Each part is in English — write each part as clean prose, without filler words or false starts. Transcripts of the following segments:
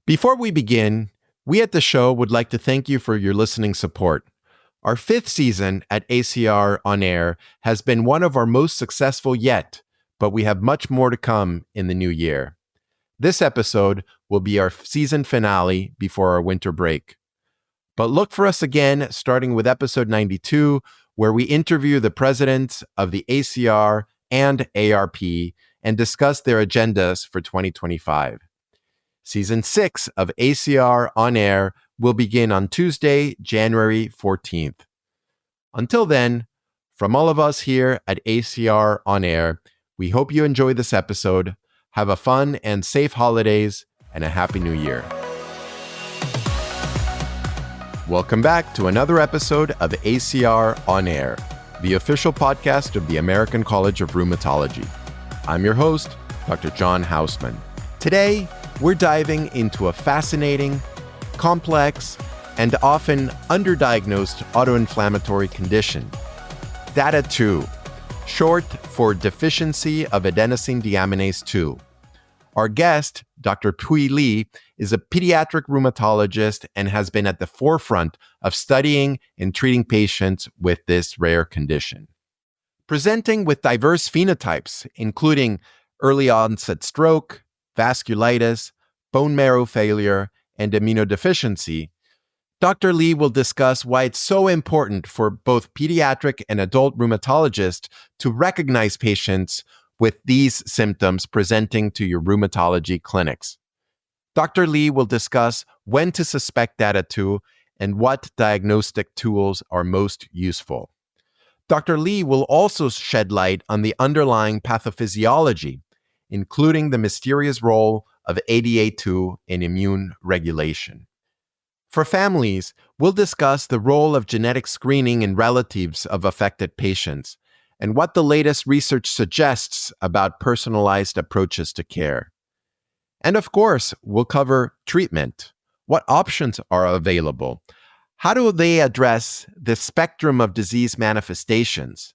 Before we begin, we at the show would like to thank you for your listening support. Our 5th season at ACR On Air has been one of our most successful yet, but we have much more to come in the new year. This episode will be our season finale before our winter break. But look for us again starting with episode 92, where we interview the presidents of the ACR and ARP and discuss their agendas for 2025. Season 6 of ACR On Air will begin on Tuesday, January 14th. Until then, from all of us here at ACR On Air, we hope you enjoy this episode. Have a fun and safe holidays and a happy new year. Welcome back to another episode of ACR On Air, the official podcast of the American College of Rheumatology. I'm your host, Dr. John Hausman. Today, we're diving into a fascinating, complex, and often underdiagnosed autoinflammatory condition, DADA2, short for Deficiency of Adenosine Deaminase 2. Our guest, Dr. Pui Li, is a pediatric rheumatologist and has been at the forefront of studying and treating patients with this rare condition. Presenting with diverse phenotypes, including early onset stroke, vasculitis, bone marrow failure, and immunodeficiency, Dr. Li will discuss why it's so important for both pediatric and adult rheumatologists to recognize patients with these symptoms presenting to your rheumatology clinics. Dr. Li will discuss when to suspect DADA2 and what diagnostic tools are most useful. Dr. Li will also shed light on the underlying pathophysiology, including the mysterious role of ADA2 in immune regulation. For families, we'll discuss the role of genetic screening in relatives of affected patients and what the latest research suggests about personalized approaches to care. And of course, we'll cover treatment. What options are available? How do they address the spectrum of disease manifestations?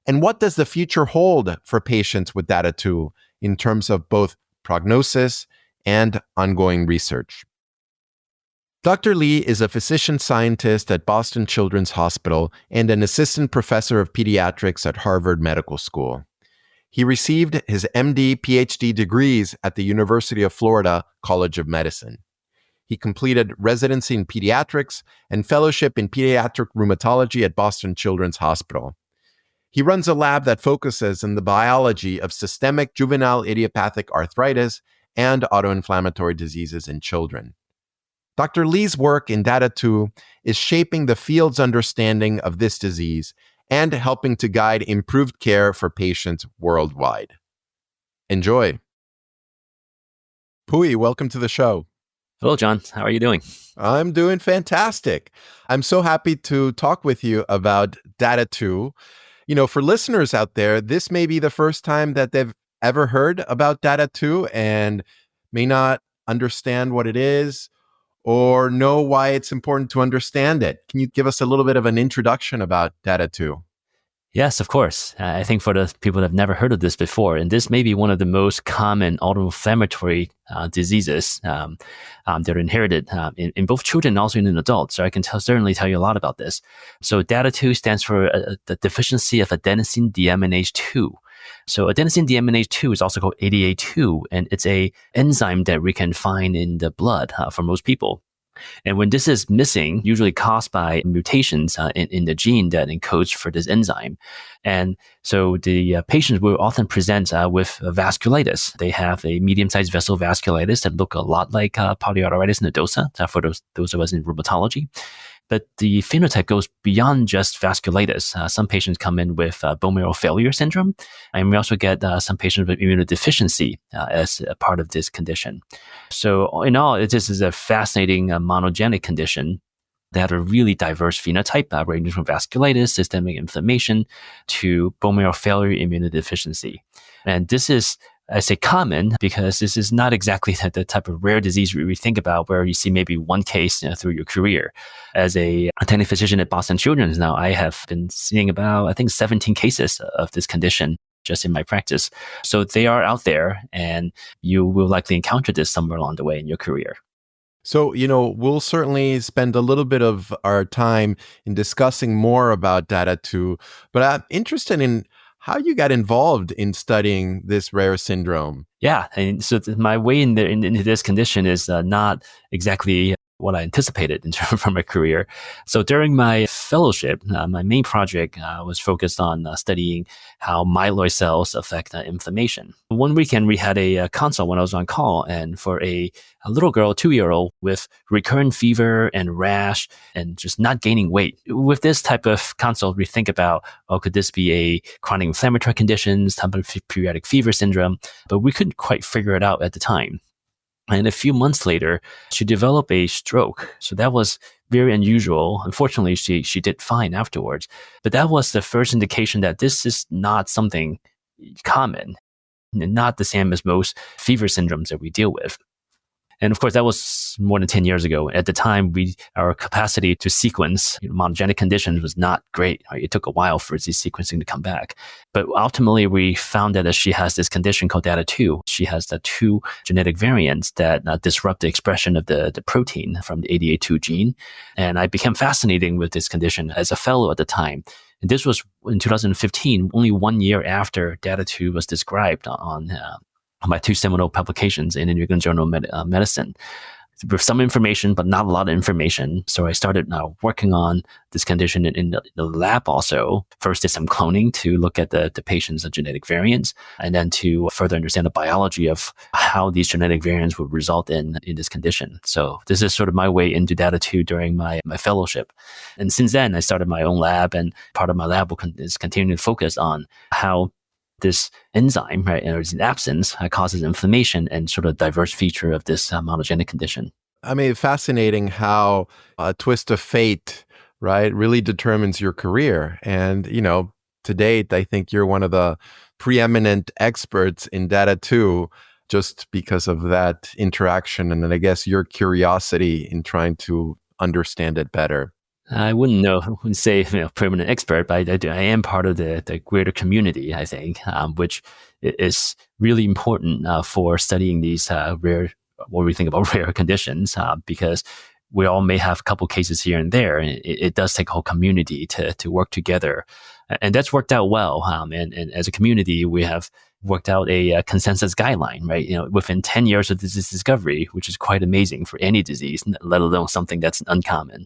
And what does the future hold for patients with DADA2 in terms of both prognosis and ongoing research? Dr. Li is a physician scientist at Boston Children's Hospital and an assistant professor of pediatrics at Harvard Medical School. He received his MD, PhD degrees at the University of Florida College of Medicine. He completed residency in pediatrics and fellowship in pediatric rheumatology at Boston Children's Hospital. He runs a lab that focuses on the biology of systemic juvenile idiopathic arthritis and autoinflammatory diseases in children. Dr. Li's work in DADA2 is shaping the field's understanding of this disease and helping to guide improved care for patients worldwide. Enjoy. Pui, welcome to the show. Hello, John. How are you doing? I'm doing fantastic. I'm so happy to talk with you about DADA2. You know, for listeners out there, this may be the first time that they've ever heard about DADA2 and may not understand what it is or know why it's important to understand it. Can you give us a little bit of an introduction about DADA2? Yes, of course. I think for the people that have never heard of this before, and this may be one of the most common autoinflammatory diseases that are inherited in both children and also in adults. So I can certainly tell you a lot about this. So DADA2 stands for the Deficiency of Adenosine Deaminase 2. So adenosine deaminase 2 is also called ADA2, and it's a enzyme that we can find in the blood for most people. And when this is missing, usually caused by mutations in the gene that encodes for this enzyme. And so the patients will often present with vasculitis. They have a medium-sized vessel vasculitis that look a lot like polyarteritis nodosa for those of us in rheumatology. But the phenotype goes beyond just vasculitis. Some patients come in with bone marrow failure syndrome, and we also get some patients with immunodeficiency as a part of this condition. So in all, this is a fascinating monogenic condition that had a really diverse phenotype, ranging from vasculitis, systemic inflammation, to bone marrow failure, immunodeficiency. And this is, I say common because this is not exactly the type of rare disease we think about where you see maybe one case through your career. As a attending physician at Boston Children's now, I have been seeing about, I think, 17 cases of this condition just in my practice. So they are out there and you will likely encounter this somewhere along the way in your career. So, we'll certainly spend a little bit of our time in discussing more about DADA2, but I'm interested in how you got involved in studying this rare syndrome. Yeah, and so my way into this condition is not exactly what I anticipated in terms of my career. So during my fellowship, my main project was focused on studying how myeloid cells affect inflammation. One weekend, we had a consult when I was on call, and for a little girl, 2-year-old, with recurrent fever and rash and just not gaining weight. With this type of consult, we think about, oh, could this be a chronic inflammatory condition, type of periodic fever syndrome? But we couldn't quite figure it out at the time. And a few months later, she developed a stroke. So that was very unusual. Unfortunately, she did fine afterwards. But that was the first indication that this is not something common, not the same as most fever syndromes that we deal with. And of course, that was more than 10 years ago. At the time, our capacity to sequence monogenic conditions was not great. Right? It took a while for this sequencing to come back. But ultimately, we found that she has this condition called DADA2. She has the 2 genetic variants that disrupt the expression of the protein from the ADA2 gene. And I became fascinated with this condition as a fellow at the time. And this was in 2015, only 1 year after DADA2 was described on my 2 seminal publications in the New England Journal of Medicine, with some information, but not a lot of information. So I started working on this condition in the lab also. First did some cloning to look at the patient's genetic variants, and then to further understand the biology of how these genetic variants would result in this condition. So this is sort of my way into DADA2 during my fellowship. And since then, I started my own lab, and part of my lab is continuing to focus on how this enzyme, right, or its absence causes inflammation and sort of diverse feature of this monogenic condition. I mean, fascinating how a twist of fate, right, really determines your career. And, to date, I think you're one of the preeminent experts in DADA2 just because of that interaction. And then I guess your curiosity in trying to understand it better. I wouldn't say permanent expert, but I am part of the greater community, I think, which is really important for studying these rare, what we think about rare conditions, because we all may have a couple cases here and there, and it does take a whole community to work together. And that's worked out well. And as a community, we have worked out a consensus guideline, right? Within 10 years of disease discovery, which is quite amazing for any disease, let alone something that's uncommon.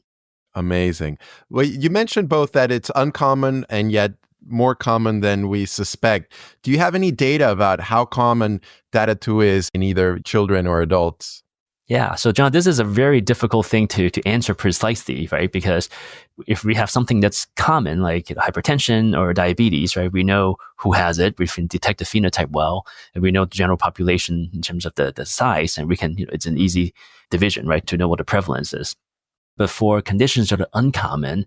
Amazing. Well, you mentioned both that it's uncommon and yet more common than we suspect. Do you have any data about how common DADA2 is in either children or adults? Yeah. So, John, this is a very difficult thing to answer precisely, right? Because if we have something that's common, like hypertension or diabetes, right, we know who has it. We can detect the phenotype well, and we know the general population in terms of the size, and we can, it's an easy division, right, to know what the prevalence is. But for conditions that are uncommon,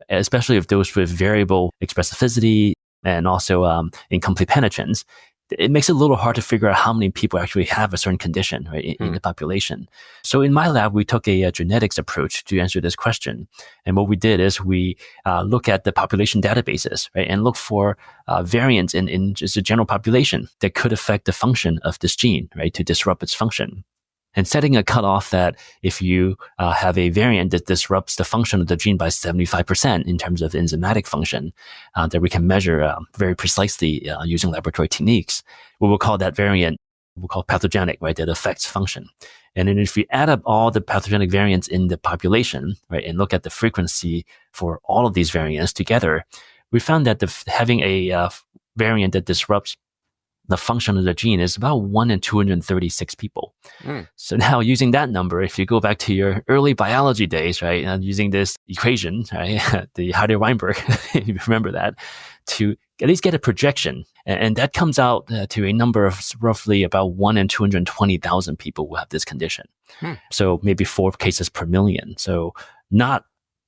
especially if those with variable expressivity and also incomplete penetrance, it makes it a little hard to figure out how many people actually have a certain condition, right, in the population. So in my lab, we took a genetics approach to answer this question. And what we did is we look at the population databases, right, and look for variants in just the general population that could affect the function of this gene, right, to disrupt its function. And setting a cutoff that if you have a variant that disrupts the function of the gene by 75% in terms of enzymatic function, that we can measure very precisely using laboratory techniques, we will call that variant, we'll call pathogenic, right, that affects function. And then if we add up all the pathogenic variants in the population, right, and look at the frequency for all of these variants together, we found that having a variant that disrupts the function of the gene is about 1 in 236 people. So now using that number, if you go back to your early biology days, right, and using this equation, right, the Hardy-Weinberg, if you remember that, to at least get a projection. And that comes out to a number of roughly about 1 in 220,000 people who have this condition. So maybe 4 cases per million. So not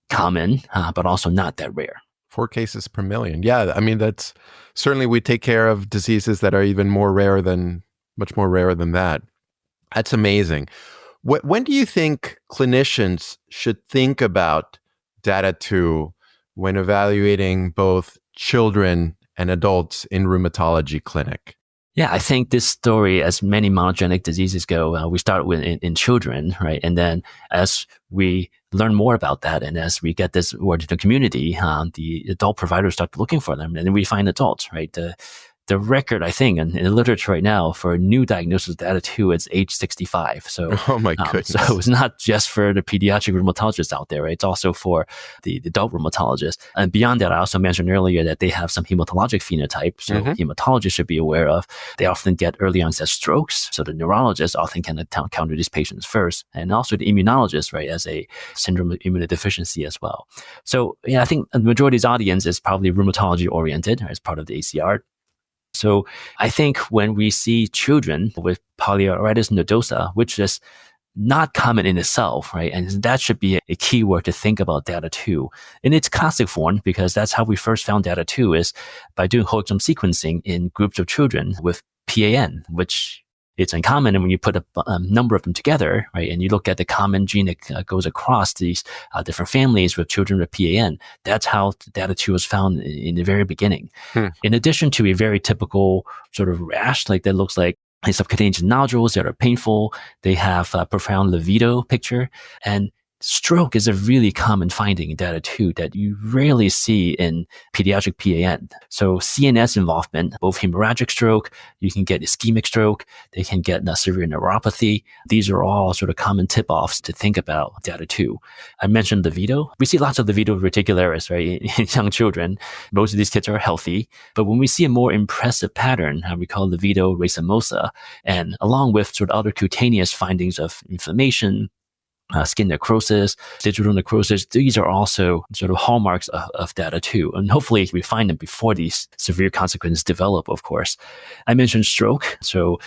common, but also not that rare. 4 cases per million. Yeah, I mean, that's certainly we take care of diseases that are even more rare than, much more rare than that. That's amazing. When do you think clinicians should think about DADA2 when evaluating both children and adults in rheumatology clinic? Yeah, I think this story, as many monogenic diseases go, we start with in children, right? And then as we learn more about that, and as we get this word to the community, the adult providers start looking for them, and then we find adults, right? The record, I think, in the literature right now for a new diagnosis of DADA2 is age 65. So, Oh my goodness. so it's not just for the pediatric rheumatologists out there, right? It's also for the adult rheumatologist. And beyond that, I also mentioned earlier that they have some hematologic phenotype. So hematologists should be aware of. They often get early onset strokes. So the neurologists often can encounter these patients first. And also the immunologist, right, as a syndrome of immunodeficiency as well. So yeah, I think the majority of this audience is probably rheumatology oriented as part of the ACR. So I think when we see children with polyarteritis nodosa, which is not common in itself, right? And that should be a key word to think about DADA2 in its classic form, because that's how we first found DADA2 is by doing whole exome sequencing in groups of children with PAN, which it's uncommon. And when you put a number of them together, right, and you look at the common gene that goes across these different families with children with PAN, that's how DADA2 was found in the very beginning. In addition to a very typical sort of rash, like that looks like subcutaneous nodules that are painful, they have a profound libido picture, and stroke is a really common finding in DADA2 that you rarely see in pediatric PAN. So CNS involvement, both hemorrhagic stroke, you can get ischemic stroke, they can get severe neuropathy. These are all sort of common tip-offs to think about DADA2. I mentioned libido. We see lots of libido reticularis, right, in young children. Most of these kids are healthy. But when we see a more impressive pattern, we call libido racemosa, and along with sort of other cutaneous findings of inflammation, skin necrosis, digital necrosis, these are also sort of hallmarks of DADA2. And hopefully we find them before these severe consequences develop, of course. I mentioned stroke. So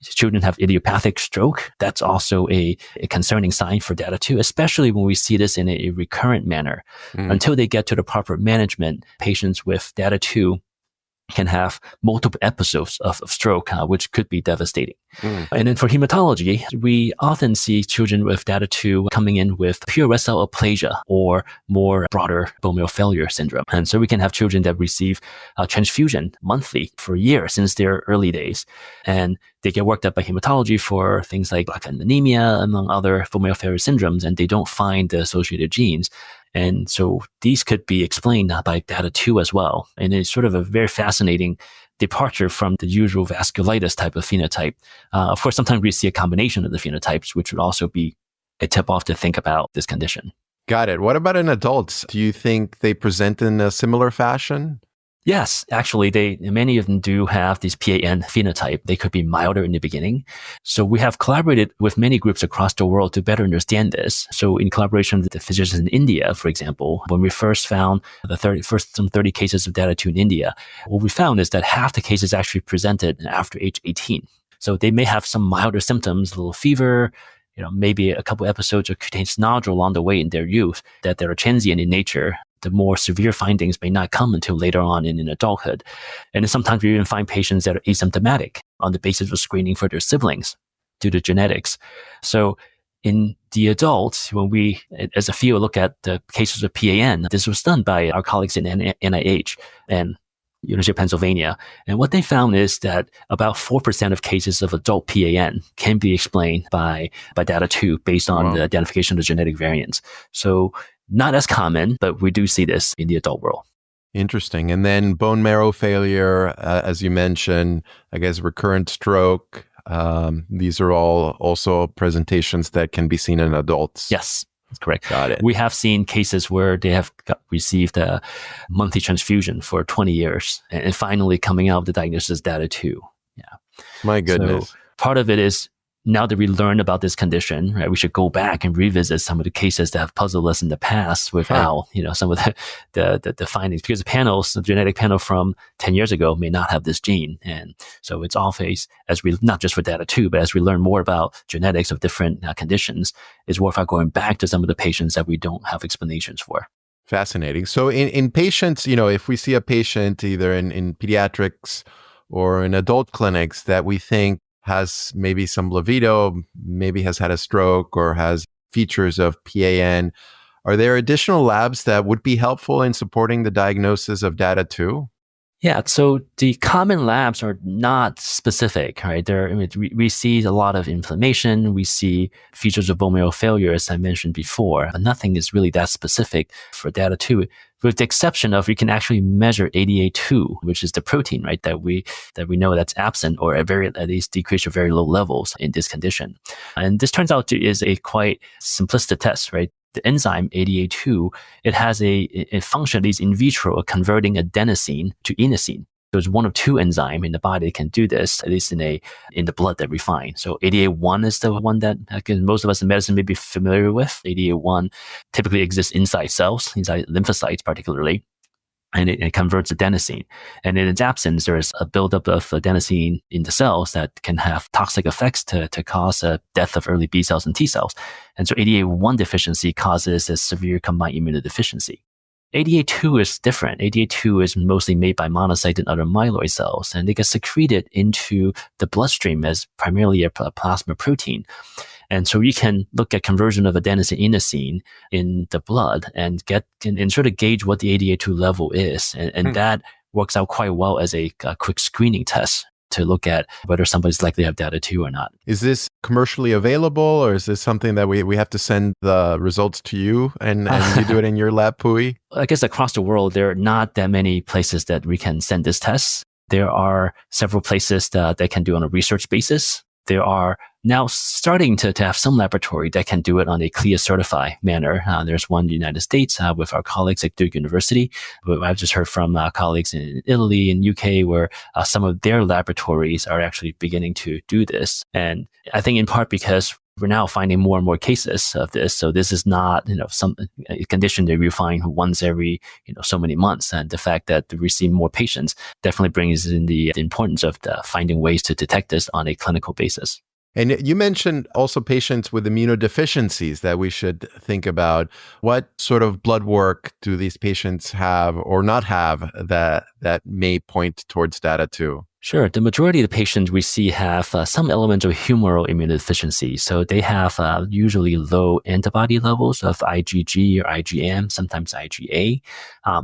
children have idiopathic stroke. That's also a concerning sign for DADA2, especially when we see this in a recurrent manner. Until they get to the proper management, patients with DADA2 can have multiple episodes of stroke, which could be devastating. And then for hematology, we often see children with DADA2 coming in with pure red cell aplasia or more broader bone marrow failure syndrome. And so we can have children that receive transfusion monthly for years since their early days. And they get worked up by hematology for things like black anemia, among other bone marrow failure syndromes, and they don't find the associated genes. And so these could be explained by DADA2 as well. And it's sort of a very fascinating departure from the usual vasculitis type of phenotype. Of course, sometimes we see a combination of the phenotypes, which would also be a tip-off to think about this condition. Got it. What about in adults? Do you think they present in a similar fashion? Yes, actually, many of them do have this PAN phenotype. They could be milder in the beginning. So we have collaborated with many groups across the world to better understand this. So in collaboration with the physicians in India, for example, when we first found some 30 cases of DADA2 in India, what we found is that half the cases actually presented after age 18. So they may have some milder symptoms, a little fever, maybe a couple episodes of cutaneous nodule along the way in their youth, that they're transient in nature. The more severe findings may not come until later on in adulthood. And then sometimes we even find patients that are asymptomatic on the basis of screening for their siblings due to genetics. So in the adults, when we, as a field, look at the cases of PAN, this was done by our colleagues in NIH and University of Pennsylvania. And what they found is that about 4% of cases of adult PAN can be explained by DADA2 based on the identification of genetic variants. So not as common, but we do see this in the adult world. Interesting. And then bone marrow failure, as you mentioned, I guess recurrent stroke. These are all also presentations that can be seen in adults. Yes, that's correct. Got it. We have seen cases where they have received a monthly transfusion for 20 years and finally coming out with the diagnosis DADA2. Yeah. My goodness. So part of it is, now that we learn about this condition, right, we should go back and revisit some of the cases that have puzzled us in the past with how, some of the findings, because the genetic panel from 10 years ago may not have this gene. And so it's always, not just for DADA2, but as we learn more about genetics of different conditions, it's worthwhile going back to some of the patients that we don't have explanations for. Fascinating. So in patients, if we see a patient either in pediatrics or in adult clinics that we think has maybe some libido, maybe has had a stroke or has features of PAN, are there additional labs that would be helpful in supporting the diagnosis of DADA2? Yeah, so the common labs are not specific, right? We see a lot of inflammation. We see features of bone marrow failure, as I mentioned before, but nothing is really that specific for DADA2, with the exception of we can actually measure ADA2, which is the protein, right? That we know that's absent or at least decreased to very low levels in this condition. And this turns out is a quite simplistic test, right? The enzyme ADA2, it has a function, at least in vitro, of converting adenosine to inosine. There's one of two enzymes in the body that can do this, at least in the blood that we find. So ADA1 is the one that most of us in medicine may be familiar with. ADA1 typically exists inside cells, inside lymphocytes particularly, and it converts adenosine. And in its absence, there is a buildup of adenosine in the cells that can have toxic effects to cause a death of early B cells and T cells. And so ADA1 deficiency causes a severe combined immunodeficiency. ADA2 is different. ADA2 is mostly made by monocytes and other myeloid cells, and they get secreted into the bloodstream as primarily a plasma protein. And so you can look at conversion of adenosine inosine in the blood and sort of gauge what the ADA2 level is. And that works out quite well as a quick screening test to look at whether somebody's likely to have DADA2 or not. Is this commercially available, or is this something that we have to send the results to you and you do it in your lab, Pui? I guess across the world, there are not that many places that we can send this test. There are several places that can do on a research basis. There are now starting to have some laboratory that can do it on a CLIA certified manner. There's one in the United States with our colleagues at Duke University. But I've just heard from colleagues in Italy and UK where some of their laboratories are actually beginning to do this. And I think in part because we're now finding more and more cases of this. So this is not, some condition that we find once every, so many months. And the fact that we see more patients definitely brings in the importance of finding ways to detect this on a clinical basis. And you mentioned also patients with immunodeficiencies that we should think about. What sort of blood work do these patients have or not have that may point towards DADA2? Sure. The majority of the patients we see have some elements of humoral immunodeficiency. So they have usually low antibody levels of IgG or IgM, sometimes IgA.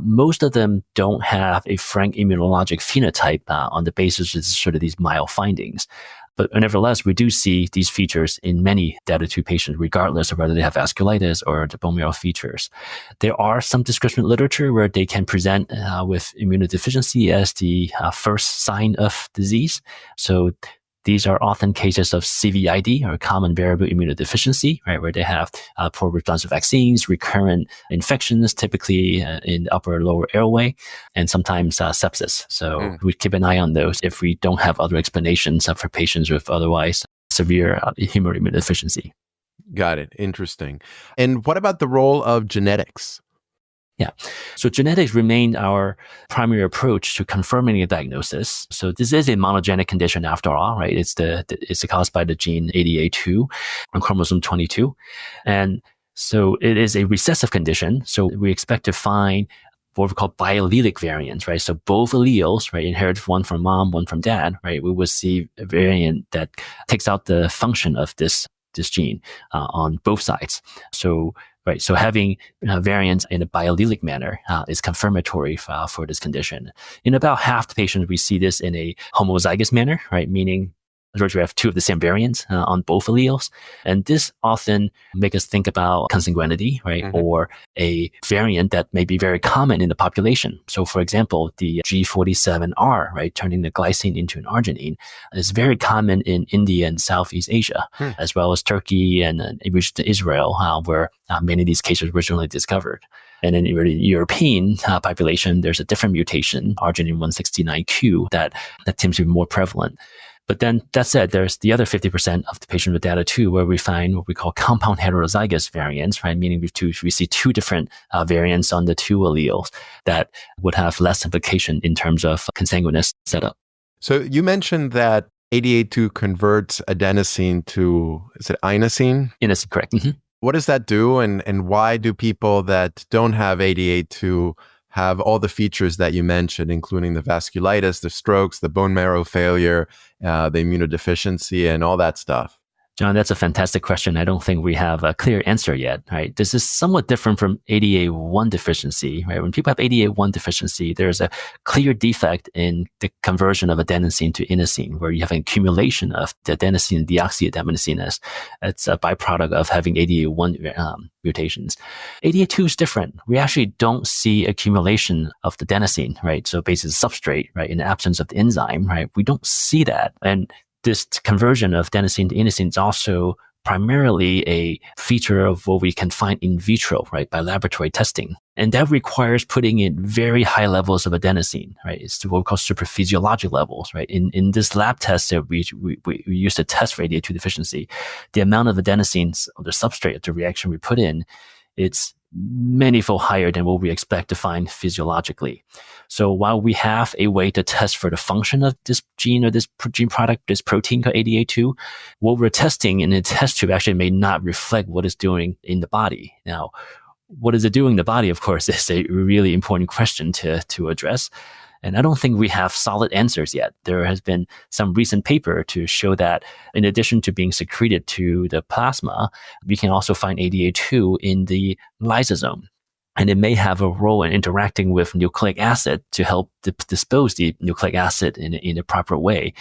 Most of them don't have a frank immunologic phenotype on the basis of sort of these mild findings. But nevertheless, we do see these features in many DADA2 patients, regardless of whether they have vasculitis or the bone marrow features. There are some description literature where they can present with immunodeficiency as the first sign of disease. So these are often cases of CVID, or common variable immunodeficiency, right, where they have poor response to vaccines, recurrent infections, typically in the upper or lower airway, and sometimes sepsis. So we keep an eye on those if we don't have other explanations for patients with otherwise severe humoral immunodeficiency. Got it. Interesting. And what about the role of genetics? Yeah. So genetics remain our primary approach to confirming a diagnosis. So this is a monogenic condition after all, right? It's caused by the gene ADA2 on chromosome 22. And so it is a recessive condition. So we expect to find what we call biallelic variants, right? So both alleles, right, inherit one from mom, one from dad, right? We will see a variant that takes out the function of this gene on both sides. So having variants in a biallelic manner is confirmatory for this condition. In about half the patients, we see this in a homozygous manner, right? Meaning we have two of the same variants on both alleles. And this often makes us think about consanguinity, right? Mm-hmm. Or a variant that may be very common in the population. So for example, the G47R, right, turning the glycine into an arginine, is very common in India and Southeast Asia, as well as Turkey and Israel, where many of these cases were originally discovered. And in the European population, there's a different mutation, arginine 169Q, that seems to be more prevalent. But then that said, there's the other 50% of the patients with DADA2 where we find what we call compound heterozygous variants, right? Meaning we see two different variants on the two alleles that would have less implication in terms of consanguineous setup. So you mentioned that ADA2 converts adenosine to, is it inosine? Inosine, correct. Mm-hmm. What does that do? And why do people that don't have ADA2 have all the features that you mentioned, including the vasculitis, the strokes, the bone marrow failure, the immunodeficiency, and all that stuff? John, that's a fantastic question. I don't think we have a clear answer yet, right? This is somewhat different from ADA1 deficiency, right? When people have ADA1 deficiency, there's a clear defect in the conversion of adenosine to inosine, where you have an accumulation of the adenosine deoxydeaminase. It's a byproduct of having ADA1 mutations. ADA2 is different. We actually don't see accumulation of the adenosine, right? So basically substrate, right? In the absence of the enzyme, right? We don't see that. And this conversion of adenosine to inosine is also primarily a feature of what we can find in vitro, right, by laboratory testing. And that requires putting in very high levels of adenosine, right? It's what we call superphysiologic levels, right? In this lab test that we use to test for ADA2 deficiency, the amount of adenosine of the substrate of the reaction we put in, it's manyfold higher than what we expect to find physiologically. So while we have a way to test for the function of this gene or this gene product, this protein called ADA2, what we're testing in the test tube actually may not reflect what it's doing in the body. Now, what is it doing in the body, of course, is a really important question to address. And I don't think we have solid answers yet. There has been some recent paper to show that in addition to being secreted to the plasma, we can also find ADA2 in the lysosome. And it may have a role in interacting with nucleic acid to help dispose the nucleic acid in a proper way.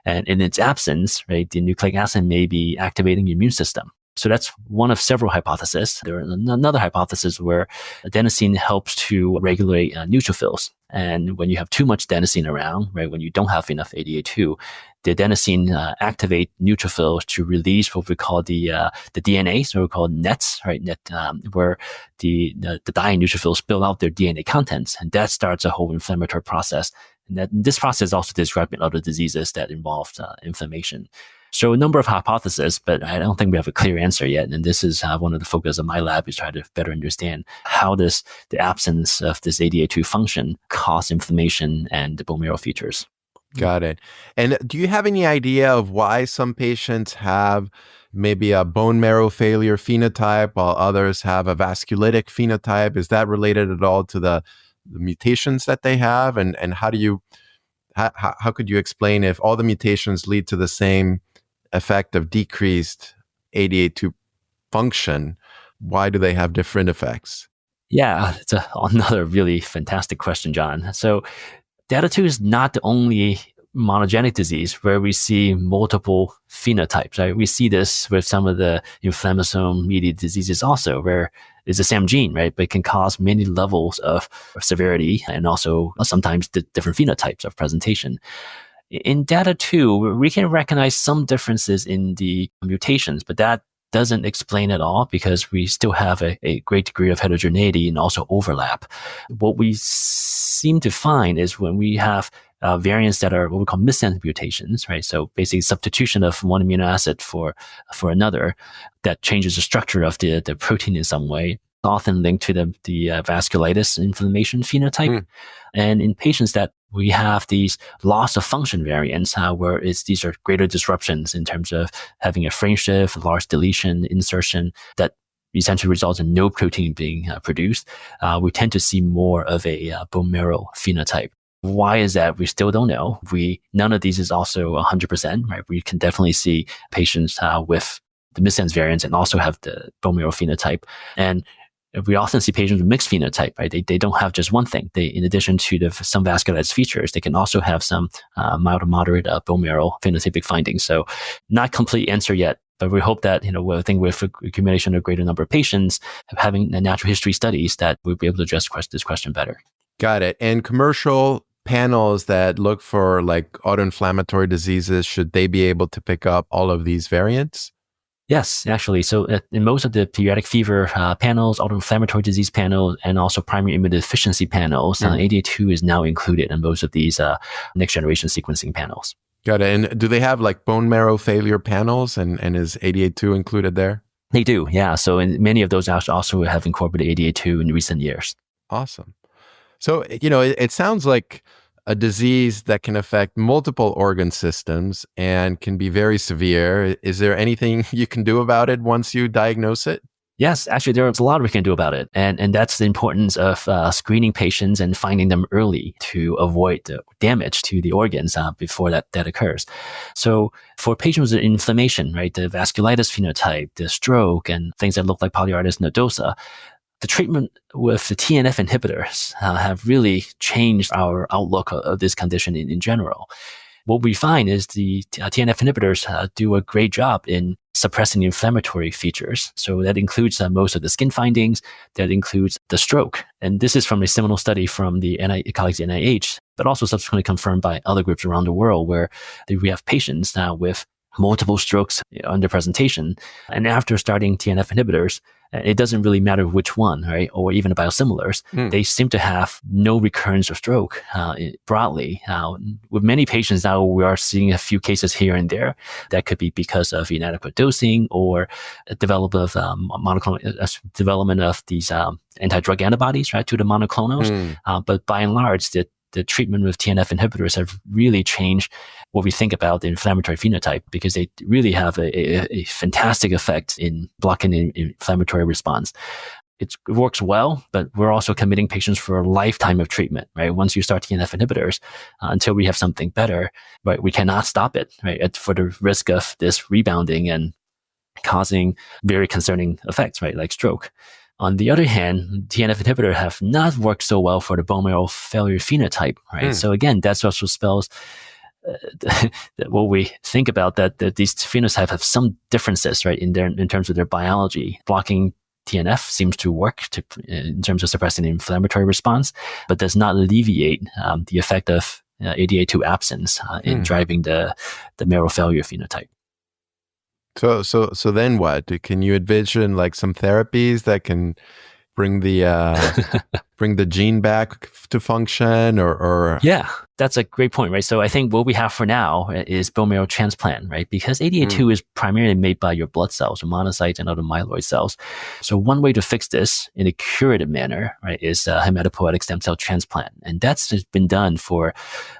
And in its absence, right, the nucleic acid may be activating the immune system. So that's one of several hypotheses. There is another hypothesis where adenosine helps to regulate neutrophils. And when you have too much adenosine around, right, when you don't have enough ADA2, the adenosine activate neutrophils to release what we call the DNA, so we call nets, right? Where the dying neutrophils spill out their DNA contents, and that starts a whole inflammatory process. And this process is also described in other diseases that involve inflammation. So a number of hypotheses, but I don't think we have a clear answer yet. And this is one of the focus of my lab is try to better understand how the absence of this ADA2 function cause inflammation and the bone marrow features. Got it. And do you have any idea of why some patients have maybe a bone marrow failure phenotype while others have a vasculitic phenotype? Is that related at all to the mutations that they have? And how could you explain if all the mutations lead to the same effect of decreased ADA2 function, why do they have different effects? Yeah, it's another really fantastic question, John. So DADA2 is not the only monogenic disease where we see multiple phenotypes, right? We see this with some of the inflammasome-mediated diseases also, where it's the same gene, right? But it can cause many levels of severity and also sometimes different phenotypes of presentation. In DADA2, we can recognize some differences in the mutations, but that doesn't explain it all because we still have a great degree of heterogeneity and also overlap. What we seem to find is when we have variants that are what we call missense mutations, right? So basically substitution of one amino acid for another that changes the structure of the protein in some way, often linked to the vasculitis inflammation phenotype. And in patients that we have these loss of function variants, where these are greater disruptions in terms of having a frame shift, large deletion, insertion that essentially results in no protein being produced. We tend to see more of a bone marrow phenotype. Why is that? We still don't know. None of these is also 100%, right? We can definitely see patients with the missense variants and also have the bone marrow phenotype. And we often see patients with mixed phenotype, right? They don't have just one thing. They, in addition to some vasculitis features, they can also have some mild to moderate bone marrow phenotypic findings. So not complete answer yet, but we hope that, I think with accumulation of a greater number of patients, having natural history studies, that we'll be able to address this question better. Got it. And commercial panels that look for like autoinflammatory diseases, should they be able to pick up all of these variants? Yes, actually. So in most of the pediatric fever panels, autoinflammatory disease panels, and also primary immunodeficiency panels, ADA2 is now included in most of these next generation sequencing panels. Got it. And do they have like bone marrow failure panels, and is ADA2 included there? They do, yeah. So in many of those also have incorporated ADA2 in recent years. Awesome. So, it sounds like a disease that can affect multiple organ systems and can be very severe. Is there anything you can do about it once you diagnose it? Yes, actually, there's a lot we can do about it. And that's the importance of screening patients and finding them early to avoid the damage to the organs before that occurs. So for patients with inflammation, right, the vasculitis phenotype, the stroke, and things that look like polyarteritis nodosa, the treatment with the TNF inhibitors have really changed our outlook of this condition in general. What we find is the TNF inhibitors do a great job in suppressing the inflammatory features. So that includes most of the skin findings, that includes the stroke. And this is from a seminal study from the colleagues at NIH, but also subsequently confirmed by other groups around the world, where we have patients now with multiple strokes under presentation. And after starting TNF inhibitors, it doesn't really matter which one, right? Or even the biosimilars, they seem to have no recurrence of stroke broadly. With many patients now, we are seeing a few cases here and there. That could be because of inadequate dosing or development of development of these anti-drug antibodies, right, to the monoclonals. But by and large, the treatment with TNF inhibitors have really changed what we think about the inflammatory phenotype, because they really have a fantastic effect in blocking the inflammatory response. It works well, but we're also committing patients for a lifetime of treatment, right? Once you start TNF inhibitors, until we have something better, right, we cannot stop it, right, for the risk of this rebounding and causing very concerning effects, right, like stroke. On the other hand, TNF inhibitor have not worked so well for the bone marrow failure phenotype, right? So again, that also spells that what we think about that these phenotypes have some differences, right, in terms of their biology. Blocking TNF seems to work in terms of suppressing the inflammatory response, but does not alleviate the effect of ADA2 absence in driving the marrow failure phenotype. So then what? Can you envision like some therapies that can bring the gene back to function, or? Yeah, that's a great point, right? So I think what we have for now is bone marrow transplant, right? Because ADA2 is primarily made by your blood cells, your monocytes and other myeloid cells. So one way to fix this in a curative manner, right, is hematopoietic stem cell transplant. And that's just been done for a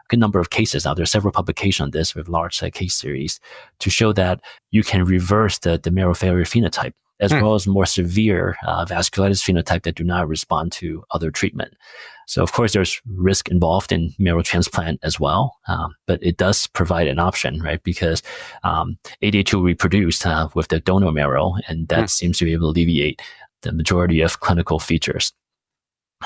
good number of cases now. There's several publications on this with large case series to show that you can reverse the marrow failure phenotype, as well as more severe vasculitis phenotype that do not respond to other treatment. So of course, there's risk involved in marrow transplant as well, but it does provide an option, right? Because ADA2 reproduced with the donor marrow, and that seems to be able to alleviate the majority of clinical features.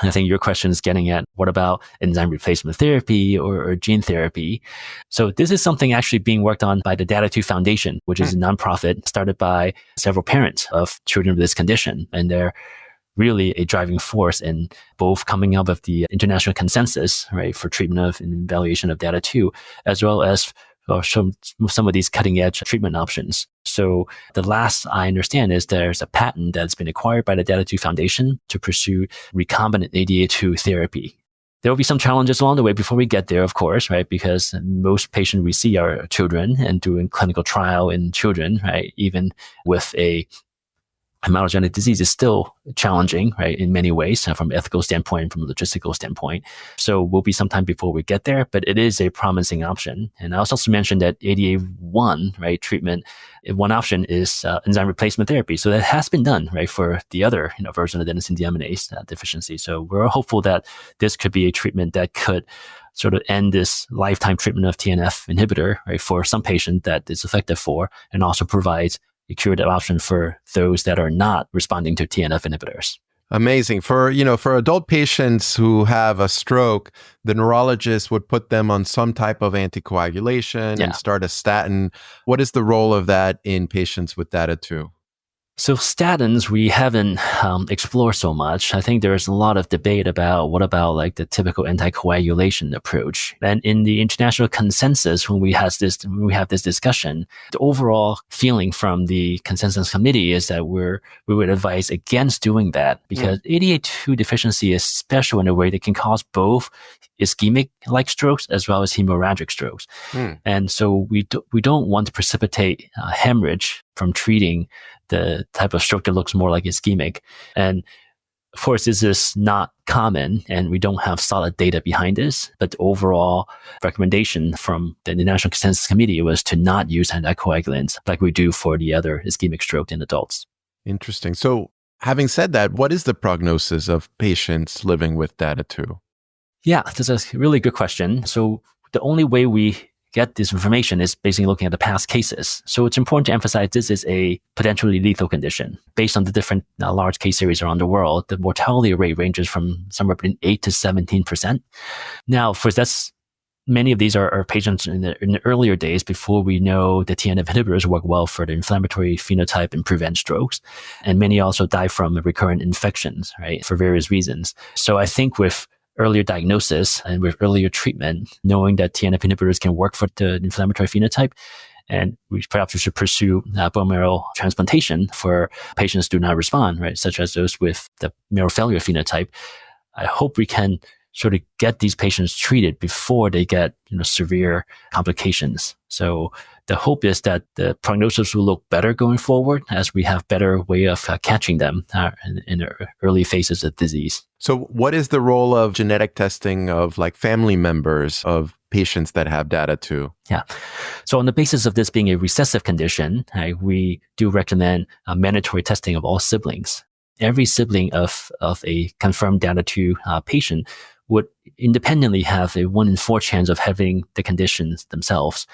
I think your question is getting at, what about enzyme replacement therapy or gene therapy? So this is something actually being worked on by the DADA2 Foundation, which is a nonprofit started by several parents of children with this condition. And they're really a driving force in both coming up with the international consensus, right, for treatment of and evaluation of DADA2, as well as some of these cutting edge treatment options. So the last I understand is there's a patent that's been acquired by the DADA2 Foundation to pursue recombinant ADA2 therapy. There will be some challenges along the way before we get there, of course, right? Because most patients we see are children, and doing clinical trial in children, right, even with a hematogenic disease is still challenging, right, in many ways, from an ethical standpoint, from a logistical standpoint. So we'll be some time before we get there, but it is a promising option. And I also mentioned that ADA1, right, treatment, one option is enzyme replacement therapy. So that has been done, right, for the other version of adenosine deaminase deficiency. So we're hopeful that this could be a treatment that could sort of end this lifetime treatment of TNF inhibitor, right, for some patient that it's effective for, and also provides a curative option for those that are not responding to TNF inhibitors. Amazing. For adult patients who have a stroke, the neurologist would put them on some type of anticoagulation and start a statin. What is the role of that in patients with DADA2? So statins, we haven't explored so much. I think there's a lot of debate about what about like the typical anticoagulation approach. And in the international consensus, when we have this discussion, the overall feeling from the consensus committee is that we would advise against doing that, because ADA2 deficiency is special in a way that can cause both ischemic-like strokes as well as hemorrhagic strokes. And so we don't want to precipitate hemorrhage from treating the type of stroke that looks more like ischemic. And of course, this is not common, and we don't have solid data behind this. But the overall recommendation from the International Consensus Committee was to not use anticoagulants like we do for the other ischemic stroke in adults. Interesting. So Having said that, what is the prognosis of patients living with DADA2? Yeah, that's a really good question. So the only way we get this information is basically looking at the past cases. So it's important to emphasize this is a potentially lethal condition. Based on the different large case series around the world, the mortality rate ranges from somewhere between 8 to 17%. Now, of course, many of these are patients in the earlier days before we know the TNF inhibitors work well for the inflammatory phenotype and prevent strokes. And many also die from recurrent infections, right, for various reasons. So I think with earlier diagnosis and with earlier treatment, knowing that TNF inhibitors can work for the inflammatory phenotype, and perhaps we should pursue bone marrow transplantation for patients who do not respond, right, such as those with the marrow failure phenotype. I hope we can sort of get these patients treated before they get severe complications. So the hope is that the prognosis will look better going forward as we have better way of catching them in the early phases of disease. So what is the role of genetic testing of like family members of patients that have DADA2? Yeah. So on the basis of this being a recessive condition, we do recommend mandatory testing of all siblings. Every sibling of a confirmed DADA2 patient would independently have a 1 in 4 chance of having the conditions themselves.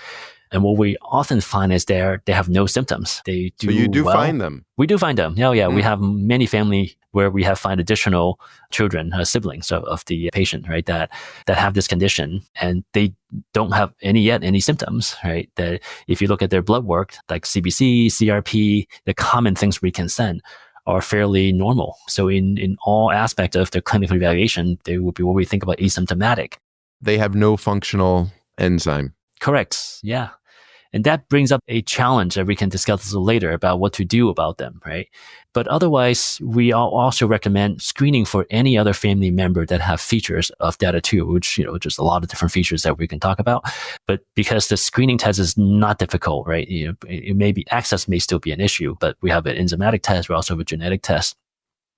And what we often find is they have no symptoms. They do. So you do well. find them? We do find them. Oh, yeah. We have many family where we have find additional children, siblings of the patient, right, that have this condition, and they don't have any symptoms, right? That if you look at their blood work, like CBC, CRP, the common things we can send are fairly normal. So in all aspects of their clinical evaluation, they would be what we think about asymptomatic. They have no functional enzyme. Correct. Yeah. And that brings up a challenge that we can discuss later about what to do about them, right? But otherwise, we also recommend screening for any other family member that have features of DADA2, which, just a lot of different features that we can talk about. But because the screening test is not difficult, right? It may be, access may still be an issue, but we have an enzymatic test. We also have a genetic test.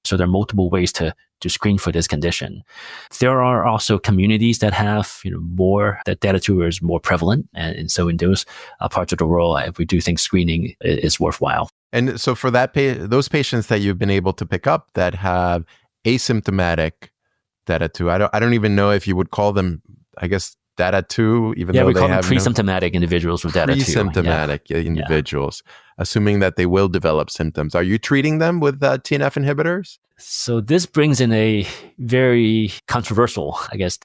So there are multiple ways to screen for this condition. There are also communities that have, more, that DADA2 is more prevalent. And so in those parts of the world, we do think screening is worthwhile. And so for those patients that you've been able to pick up that have asymptomatic DADA2, I don't even know if you would call them, I guess, DADA2, even though we they call have them pre-symptomatic individuals with DADA2. Pre-symptomatic individuals, assuming that they will develop symptoms. Are you treating them with TNF inhibitors? So this brings in a very controversial,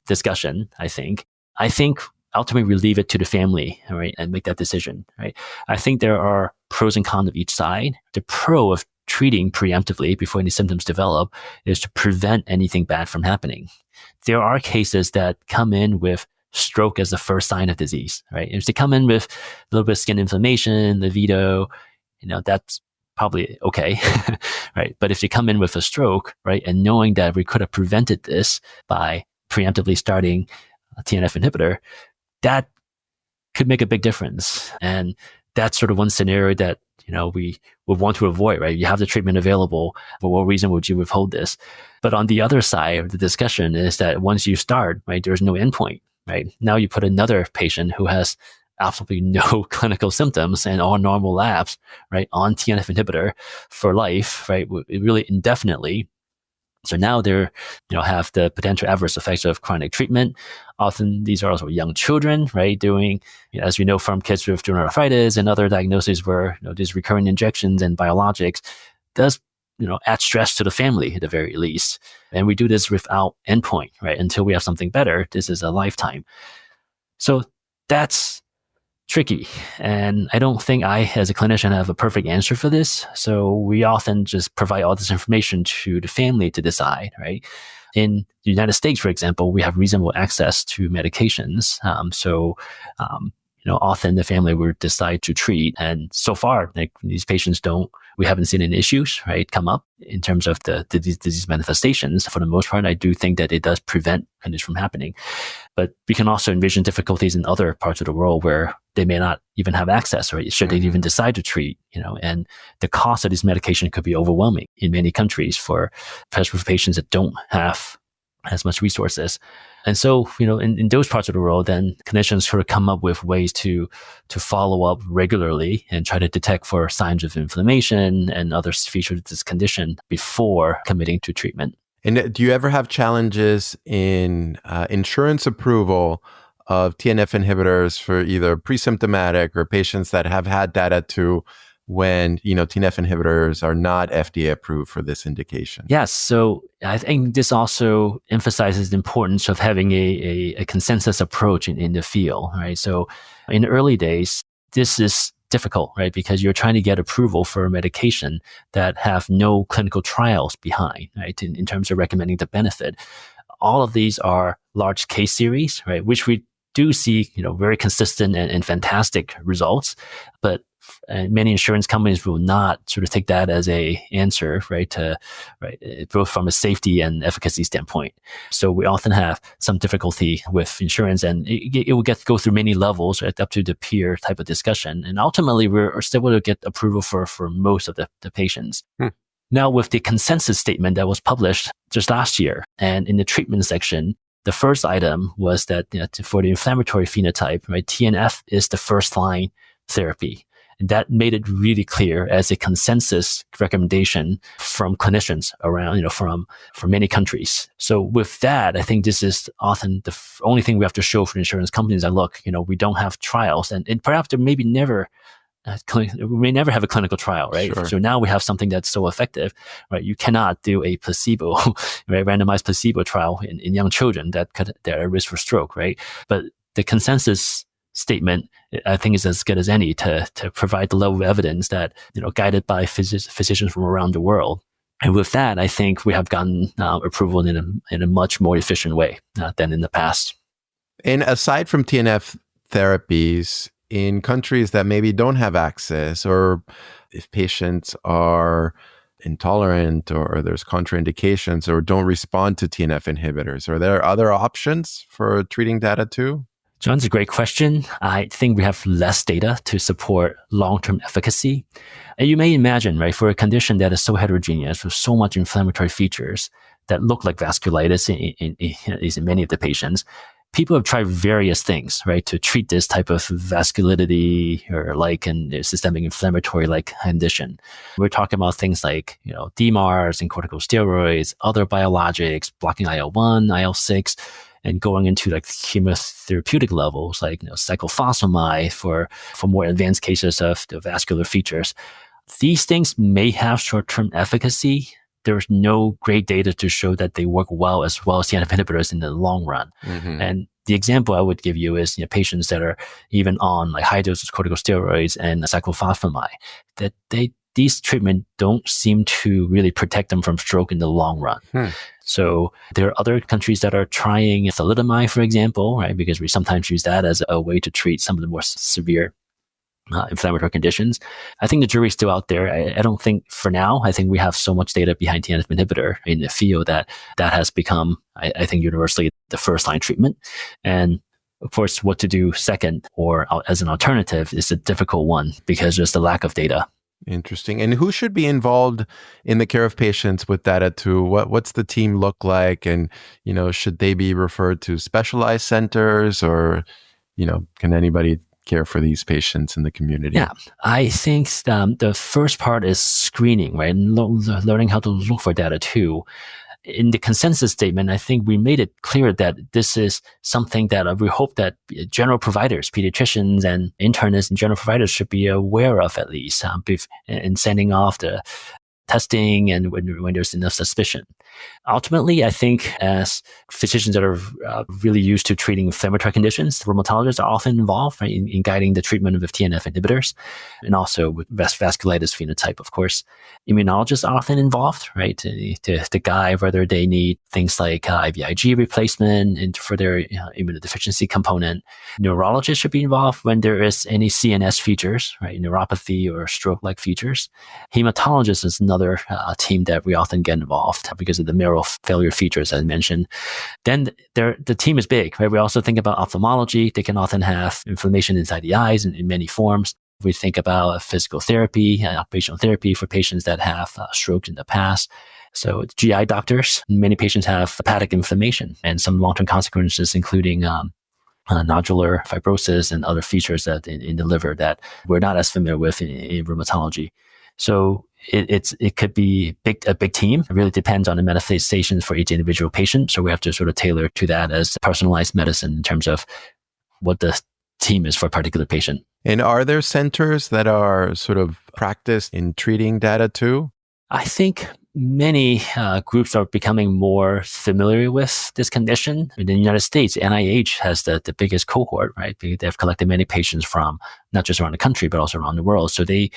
discussion, I think. I think ultimately we leave it to the family, right, and make that decision, right? I think there are pros and cons of each side. The pro of treating preemptively before any symptoms develop is to prevent anything bad from happening. There are cases that come in with stroke as the first sign of disease, right? If they come in with a little bit of skin inflammation, livido, that's probably okay, right? But if they come in with a stroke, right, and knowing that we could have prevented this by preemptively starting a TNF inhibitor, that could make a big difference. And that's sort of one scenario that, we would want to avoid, right? You have the treatment available. For what reason would you withhold this? But on the other side of the discussion is that once you start, right, there's no endpoint, right? Now you put another patient who has absolutely no clinical symptoms and all normal labs, right, on TNF inhibitor for life, right, really indefinitely. So now they're, have the potential adverse effects of chronic treatment. Often these are also young children, right, doing, as we know from kids with rheumatoid arthritis and other diagnoses where, these recurrent injections and biologics does, add stress to the family at the very least. And we do this without endpoint, right, until we have something better. This is a lifetime. So that's tricky. And I don't think I, as a clinician, have a perfect answer for this. So we often just provide all this information to the family to decide, right? In the United States, for example, we have reasonable access to medications. Often the family will decide to treat. And so far, these patients we haven't seen any issues, right, come up in terms of the disease manifestations. For the most part, I do think that it does prevent conditions from happening. But we can also envision difficulties in other parts of the world where they may not even have access, or should they even decide to treat, and the cost of this medication could be overwhelming in many countries especially for patients that don't have as much resources. And so, in those parts of the world, then clinicians sort of come up with ways to follow up regularly and try to detect for signs of inflammation and other features of this condition before committing to treatment. And do you ever have challenges in insurance approval of TNF inhibitors for either pre-symptomatic or patients that have had DADA2 when, TNF inhibitors are not FDA approved for this indication? Yes. So I think this also emphasizes the importance of having a consensus approach in the field, right? So in the early days, this is difficult, right? Because you're trying to get approval for a medication that have no clinical trials behind, right? In terms of recommending the benefit. All of these are large case series, right? Which we do see, very consistent and fantastic results, but many insurance companies will not sort of take that as a answer, right? Both from a safety and efficacy standpoint. So we often have some difficulty with insurance, and it will go through many levels, right, up to the peer type of discussion. And ultimately, we're still able to get approval for most of the patients. Now, with the consensus statement that was published just last year, and in the treatment section, the first item was that for the inflammatory phenotype, right, TNF is the first line therapy. And that made it really clear as a consensus recommendation from clinicians around, from many countries. So with that, I think this is often the only thing we have to show for insurance companies that, look, we don't have trials, and perhaps there maybe never we may never have a clinical trial, right? Sure. So now we have something that's so effective, right? You cannot do a placebo, right, randomized placebo trial in young children that are at risk for stroke, right? But the consensus statement, I think, is as good as any to provide the level of evidence that, guided by physicians from around the world. And with that, I think we have gotten approval in a much more efficient way than in the past. And aside from TNF therapies, in countries that maybe don't have access, or if patients are intolerant or there's contraindications or don't respond to TNF inhibitors, are there other options for treating DADA2? John, it's a great question. I think we have less data to support long-term efficacy. And you may imagine, right, for a condition that is so heterogeneous with so much inflammatory features that look like vasculitis in many of the patients, people have tried various things, right, to treat this type of vasculitis or systemic inflammatory condition. We're talking about things like, DMARDs and corticosteroids, other biologics, blocking IL-1, IL-6, and going into chemotherapeutic levels like cyclophosphamide for more advanced cases of the vascular features. These things may have short-term efficacy. There's no great data to show that they work well as TNF inhibitors in the long run. Mm-hmm. And the example I would give you is patients that are even on high doses corticosteroids and cyclophosphamide, that these treatments don't seem to really protect them from stroke in the long run. So there are other countries that are trying thalidomide, for example, right? Because we sometimes use that as a way to treat some of the more severe inflammatory conditions. I think the jury's still out there. I don't think for now, I think we have so much data behind TNF inhibitor in the field that has become, I think, universally the first line treatment. And of course, what to do second or as an alternative is a difficult one because there's the lack of data. Interesting. And who should be involved in the care of patients with DADA2? What's the team look like? And, should they be referred to specialized centers or, can anybody care for these patients in the community? Yeah, I think the first part is screening, right? Learning how to look for DADA2. In the consensus statement, I think we made it clear that this is something that we hope that general providers, pediatricians and internists and general providers should be aware of at least in sending off the testing and when there's enough suspicion. Ultimately, I think as physicians that are really used to treating inflammatory conditions, rheumatologists are often involved, right, in guiding the treatment of TNF inhibitors and also with vasculitis phenotype, of course. Immunologists are often involved, right, to guide whether they need things like IVIG replacement and for their immunodeficiency component. Neurologists should be involved when there is any CNS features, right, neuropathy or stroke-like features. Hematologists is another team that we often get involved because of the marrow failure features I mentioned. Then the team is big, right? We also think about ophthalmology. They can often have inflammation inside the eyes in many forms. We think about physical therapy and occupational therapy for patients that have strokes in the past. So GI doctors, many patients have hepatic inflammation and some long-term consequences, including nodular fibrosis and other features that in the liver that we're not as familiar with in rheumatology. So it could be a big team. It really depends on the manifestations for each individual patient. So we have to sort of tailor to that as personalized medicine in terms of what the team is for a particular patient. And are there centers that are sort of practiced in treating DADA2? I think many groups are becoming more familiar with this condition. In the United States, NIH has the biggest cohort, right? They've collected many patients from not just around the country, but also around the world. So they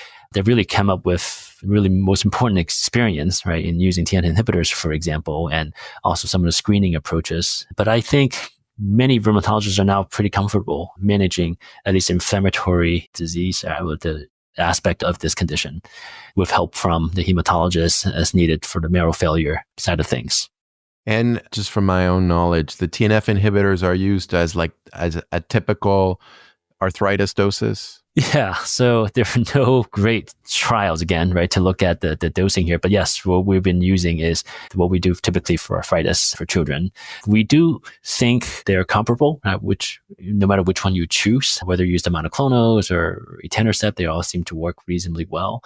really come up with really most important experience, right, in using TNF inhibitors, for example, and also some of the screening approaches. But I think many rheumatologists are now pretty comfortable managing at least inflammatory disease with the aspect of this condition with help from the hematologist as needed for the marrow failure side of things. And just from my own knowledge, the TNF inhibitors are used as a typical arthritis doses? Yeah, so there are no great trials again, right, to look at the dosing here. But yes, what we've been using is what we do typically for arthritis for children. We do think they're comparable, which no matter which one you choose, whether you use the monoclonals or etanercept, they all seem to work reasonably well.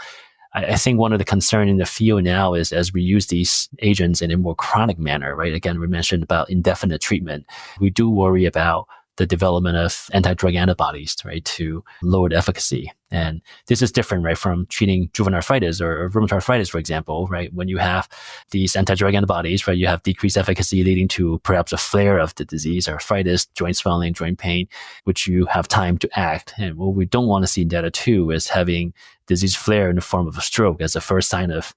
I think one of the concern in the field now is as we use these agents in a more chronic manner, right? Again, we mentioned about indefinite treatment. We do worry about the development of anti-drug antibodies, right, to lower the efficacy. And this is different, right, from treating juvenile arthritis or rheumatoid arthritis, for example, right? When you have these anti-drug antibodies, right, you have decreased efficacy leading to perhaps a flare of the disease, arthritis, joint swelling, joint pain, which you have time to act. And what we don't want to see in DADA2 is having disease flare in the form of a stroke as a first sign of,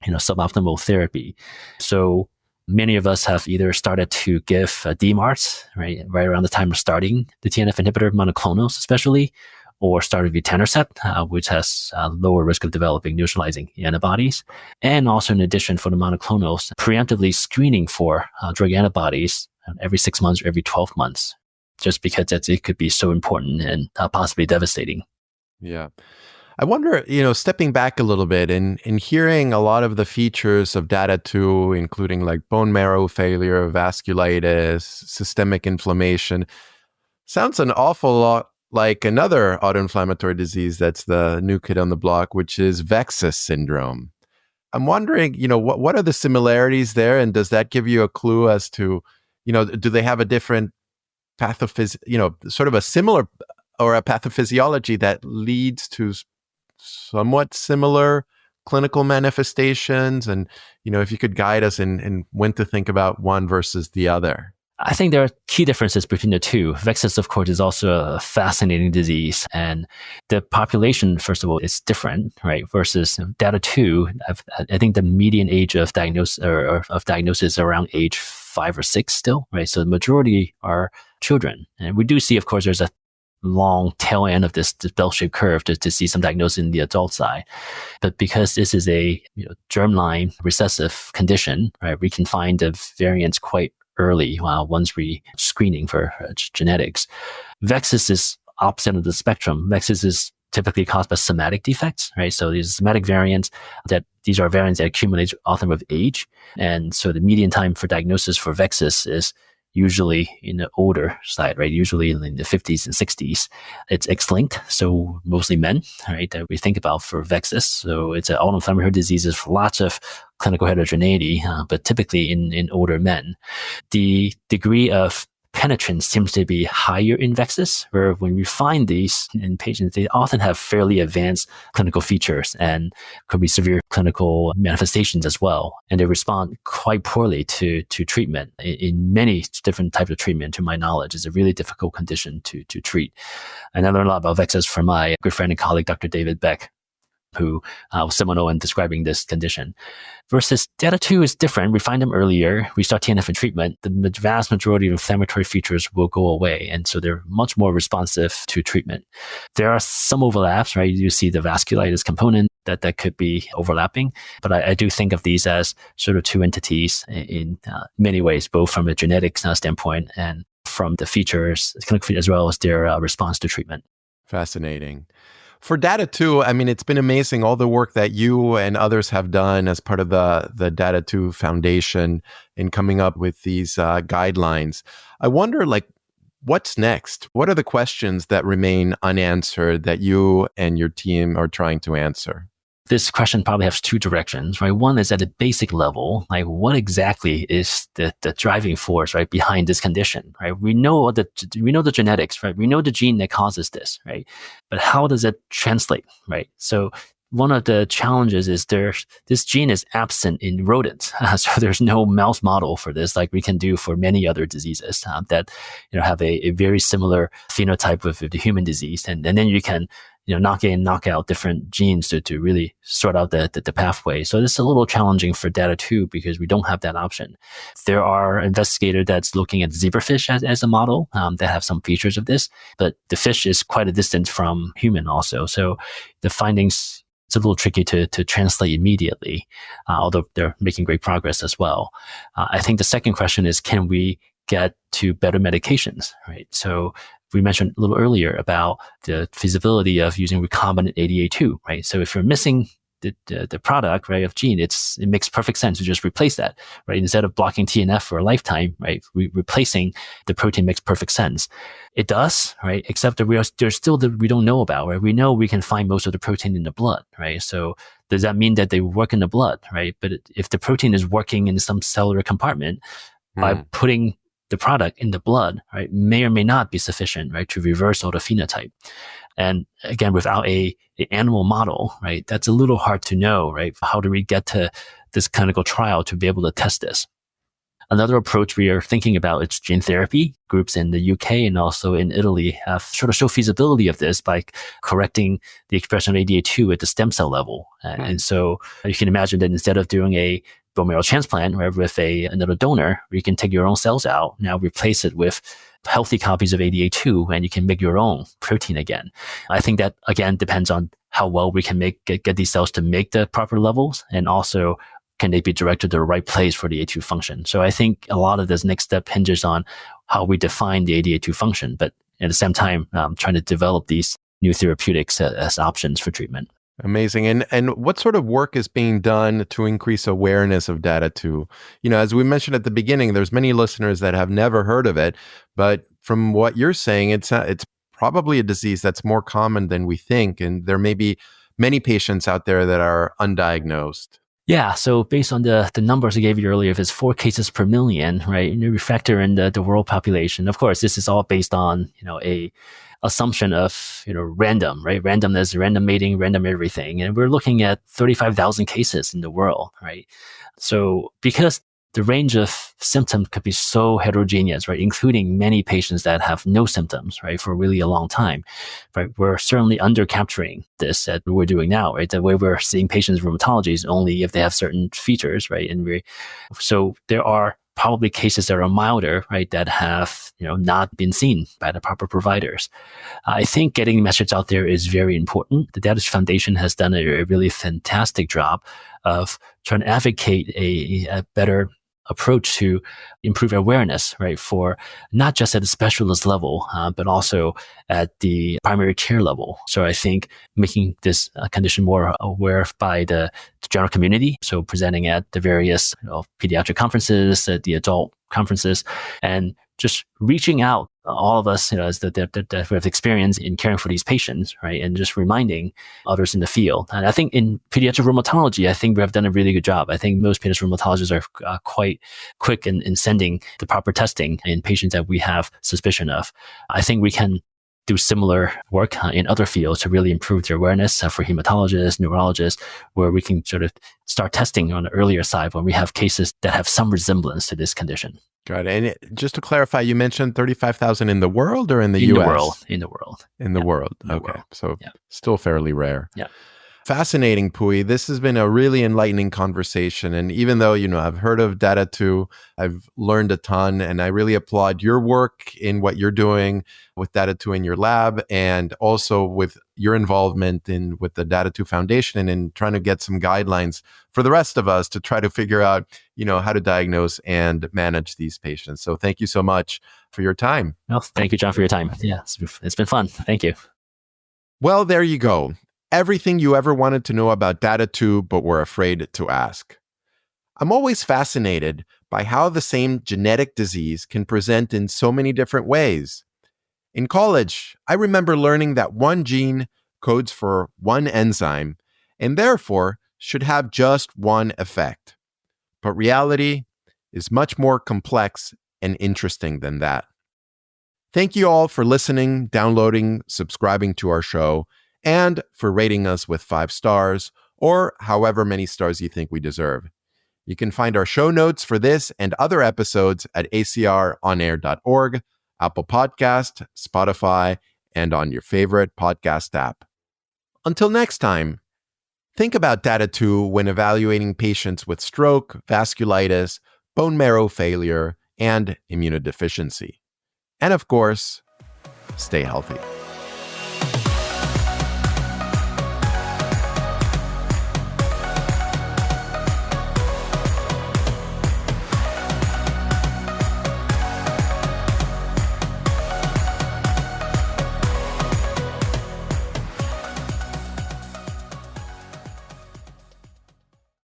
suboptimal therapy. So many of us have either started to give DMARDs, right around the time of starting the TNF inhibitor, monoclonals especially, or started with etanercept, which has a lower risk of developing neutralizing antibodies. And also in addition for the monoclonals, preemptively screening for drug antibodies every 6 months or every 12 months, just because it could be so important and possibly devastating. Yeah. I wonder, stepping back a little bit and hearing a lot of the features of DADA2, including like bone marrow failure, vasculitis, systemic inflammation, sounds an awful lot like another autoinflammatory disease that's the new kid on the block, which is VEXAS syndrome. I'm wondering, what are the similarities there? And does that give you a clue as to, do they have a different sort of a similar or a pathophysiology that leads to somewhat similar clinical manifestations? And, if you could guide us in when to think about one versus the other. I think there are key differences between the two. VEXAS, of course, is also a fascinating disease. And the population, first of all, is different, right? Versus DADA2, I think the median age of diagnosis is around age 5 or 6 still, right? So the majority are children. And we do see, of course, there's a long tail end of this bell-shaped curve to see some diagnosis in the adult side. But because this is a germline recessive condition, right, we can find the variants quite early once we screening for genetics. VEXAS is opposite of the spectrum. VEXAS is typically caused by somatic defects, right? So these somatic variants these are variants that accumulate often with age. And so the median time for diagnosis for VEXAS is usually in the older side, right? Usually in the 50s and 60s. It's X-linked, so mostly men, right, that we think about for VEXAS. So it's an autoinflammatory disease with lots of clinical heterogeneity, but typically in older men. The degree of penetrance seems to be higher in VEXAS, where when we find these in patients, they often have fairly advanced clinical features and could be severe clinical manifestations as well. And they respond quite poorly to treatment. In many different types of treatment, to my knowledge, it's a really difficult condition to treat. And I learned a lot about VEXAS from my good friend and colleague, Dr. David Beck, who was seminal in describing this condition. Versus DADA2 is different. We find them earlier. We start TNF treatment. The vast majority of inflammatory features will go away. And so they're much more responsive to treatment. There are some overlaps, right? You see the vasculitis component that could be overlapping. But I do think of these as sort of two entities in many ways, both from a genetics standpoint and from the features, clinical features, as well as their response to treatment. Fascinating. For DADA2, I mean, it's been amazing all the work that you and others have done as part of the DADA2 Foundation in coming up with these guidelines. I wonder, like, what's next? What are the questions that remain unanswered that you and your team are trying to answer? This question probably has two directions, right? One is at a basic level, like what exactly is the driving force, right, behind this condition, right? We know the genetics, right? We know the gene that causes this, right? But how does it translate, right? So one of the challenges is this gene is absent in rodents, so there's no mouse model for this, like we can do for many other diseases that have a very similar phenotype with the human disease, and then you can knock in, knock out different genes to really sort out the pathway. So this is a little challenging for DADA2 because we don't have that option. There are investigators that's looking at zebrafish as a model that have some features of this, but the fish is quite a distance from human also. So the findings, it's a little tricky to translate immediately, although they're making great progress as well. I think the second question is, can we get to better medications, right? So we mentioned a little earlier about the feasibility of using recombinant ADA2, right? So if you're missing the product, right, of gene, it makes perfect sense to just replace that, right? Instead of blocking TNF for a lifetime, right? Replacing the protein makes perfect sense. It does, right? Except that there's still we don't know about, right? We know we can find most of the protein in the blood, right? So does that mean that they work in the blood, right? But if the protein is working in some cellular compartment, by putting the product in the blood, right, may or may not be sufficient, right, to reverse all the phenotype. And again, without a animal model, right, that's a little hard to know, right? How do we get to this clinical trial to be able to test this? Another approach we are thinking about is gene therapy. Groups in the UK and also in Italy have sort of show feasibility of this by correcting the expression of ADA2 at the stem cell level. And so you can imagine that instead of doing a bone marrow transplant, right, with another donor, where you can take your own cells out, now replace it with healthy copies of ADA2, and you can make your own protein again. I think that, again, depends on how well we can get these cells to make the proper levels, and also can they be directed to the right place for the ADA2 function. So I think a lot of this next step hinges on how we define the ADA2 function, but at the same time, trying to develop these new therapeutics as options for treatment. Amazing. And what sort of work is being done to increase awareness of DADA2? As we mentioned at the beginning, there's many listeners that have never heard of it, but from what you're saying, it's probably a disease that's more common than we think, and there may be many patients out there that are undiagnosed. Yeah, so based on the numbers I gave you earlier, if it's 4 cases per million, right, and you factor in the world population, of course, this is all based on, a assumption of, random, right? Randomness, random mating, random everything. And we're looking at 35,000 cases in the world, right? So because the range of symptoms could be so heterogeneous, right? Including many patients that have no symptoms, right? For really a long time, right? We're certainly under capturing this that we're doing now, right? The way we're seeing patients with rheumatology is only if they have certain features, right? So there are probably cases that are milder, right, that have not been seen by the proper providers. I think getting the message out there is very important. The DADA Foundation has done a really fantastic job of trying to advocate a better approach to improve awareness, right, for not just at the specialist level, but also at the primary care level. So I think making this condition more aware by the general community, so presenting at the various pediatric conferences, at the adult conferences, and just reaching out, all of us, as that have experience in caring for these patients, right, and just reminding others in the field. And I think in pediatric rheumatology, I think we have done a really good job. I think most pediatric rheumatologists are quite quick in sending the proper testing in patients that we have suspicion of. I think we can do similar work in other fields to really improve their awareness for hematologists, neurologists, where we can sort of start testing on the earlier side when we have cases that have some resemblance to this condition. Got it. And just to clarify, you mentioned 35,000 in the world or in the US? In the world. In the world. Okay. So still fairly rare. Yeah. Fascinating, Pui. This has been a really enlightening conversation. And even though, I've heard of DADA2, I've learned a ton, and I really applaud your work in what you're doing with DADA2 in your lab, and also with your involvement with the DADA2 Foundation and in trying to get some guidelines for the rest of us to try to figure out, how to diagnose and manage these patients. So thank you so much for your time. Well, thank you, John, for your time. Yeah, it's been fun. Thank you. Well, there you go. Everything you ever wanted to know about DADA2 but were afraid to ask. I'm always fascinated by how the same genetic disease can present in so many different ways. In college, I remember learning that one gene codes for one enzyme and therefore should have just one effect. But reality is much more complex and interesting than that. Thank you all for listening, downloading, subscribing to our show, and for rating us with 5 stars or however many stars you think we deserve. You can find our show notes for this and other episodes at acronair.org, Apple Podcast, Spotify, and on your favorite podcast app. Until next time, think about DADA2 when evaluating patients with stroke, vasculitis, bone marrow failure, and immunodeficiency. And of course, stay healthy.